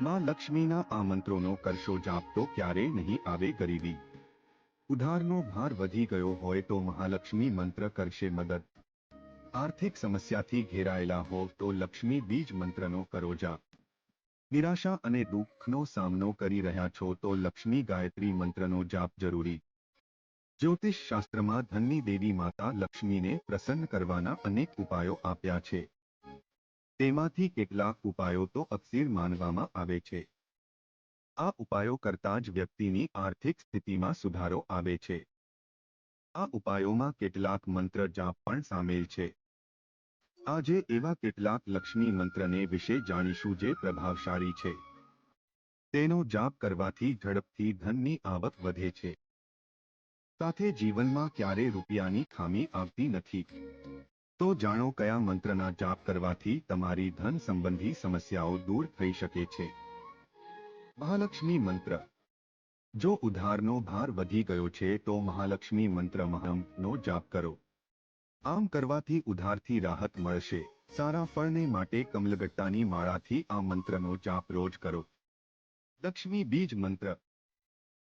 માં લક્ષ્મીના આ મંત્રોનો કરશો જાપ તો ક્યારેય નહીં આવે ગરીબી. ઉધારનો ભાર વધી ગયો હોય તો મહાલક્ષ્મી મંત્ર કરશે મદદ. આર્થિક સમસ્યાથી ઘેરાયેલા હો તો લક્ષ્મી બીજ મંત્રનો કરો જાપ. નિરાશા અને દુઃખનો સામનો કરી રહ્યા છો તો લક્ષ્મી ગાયત્રી મંત્રનો જાપ જરૂરી. જ્યોતિષ શાસ્ત્રમાં ધનની દેવી માતા લક્ષ્મીને પ્રસન્ન કરવાના અનેક ઉપાયો આપ્યા છે. તેમાંથી કેટલાક ઉપાયો તો અક્ષીર માનવામાં આવે છે. આ ઉપાયો કરતા જ વ્યક્તિની આર્થિક સ્થિતિમાં સુધારો આવે છે. આ ઉપાયોમાં કેટલાક મંત્ર જાપ પણ સામેલ છે. આજે એવા કેટલાક લક્ષ્મી મંત્રને વિશે જાણીશું જે પ્રભાવશાળી છે. તેનો જાપ કરવાથી ઝડપથી ધનની આવક વધે છે. સાથે જીવનમાં ક્યારેય રૂપિયાની ખામી આવતી નથી. તો જાણો કયા મંત્રના જાપ કરવાથી તમારી ધન સંબંધી સમસ્યાઓ દૂર થઈ શકે છે. મહાલક્ષ્મી મંત્ર. જો ઉધારનો ભાર વધી ગયો છે તો મહાલક્ષ્મી મંત્ર મહામનો જાપ કરો. આમ કરવાથી ઉધારથી રાહત મળશે. સારા ફળને માટે કમલગટ્ટાની માળાથી આ મંત્રનો જાપ રોજ કરો. લક્ષ્મી બીજ મંત્ર.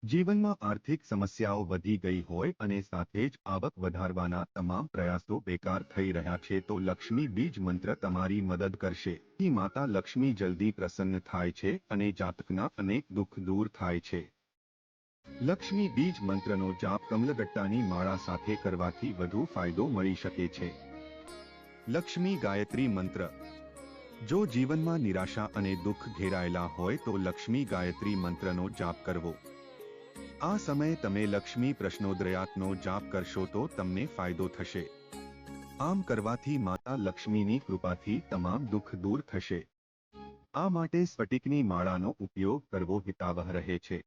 જીવનમાં આર્થિક સમસ્યાઓ વધી ગઈ હોય અને સાથે જ આવક વધારવાના તમામ પ્રયાસો બેકાર થઈ રહ્યા છે તો લક્ષ્મી બીજ મંત્ર તમારી મદદ કરશે. માતા લક્ષ્મી જલ્દી પ્રસન્ન થાય છે અને જાતકના અનેક દુઃખ દૂર થાય છે. લક્ષ્મી બીજ મંત્રનો જાપ કમલગટ્ટાની માળા સાથે કરવાથી વધુ ફાયદો મળી શકે છે. લક્ષ્મી ગાયત્રી મંત્ર. જો જીવનમાં નિરાશા અને દુઃખ ઘેરાયેલા હોય તો લક્ષ્મી ગાયત્રી મંત્રનો જાપ કરવો. આ સમયે તમે લક્ષ્મી પ્રશ્નોદયાતનો જાપ કરશો તો તમને ફાયદો થશે. આમ કરવાથી માતા લક્ષ્મીની કૃપાથી તમામ દુઃખ દૂર થશે. આ માટે સ્ફટિકની માળાનો ઉપયોગ કરવો હિતાવહ રહે છે.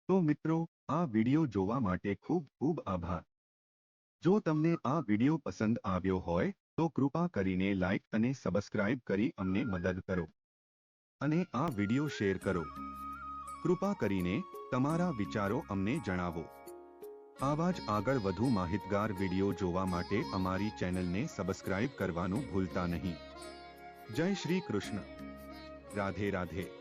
તો મિત્રો, આ વિડિયો જોવા માટે ખૂબ ખૂબ આભાર. જો તમને આ વિડિયો પસંદ આવ્યો હોય તો કૃપા કરીને લાઇક અને સબસ્ક્રાઇબ કરી અમને મદદ કરો. અને આ વિડિયો શેર કરો. કૃપા કરીને તમારા વિચારો અમને જણાવો. આવા જ આગળ વધુ માહિતગાર વિડિયો જોવા માટે અમારી ચેનલને સબસ્ક્રાઇબ કરવાનું ભૂલતા નહીં. જય શ્રી કૃષ્ણ. રાધે રાધે.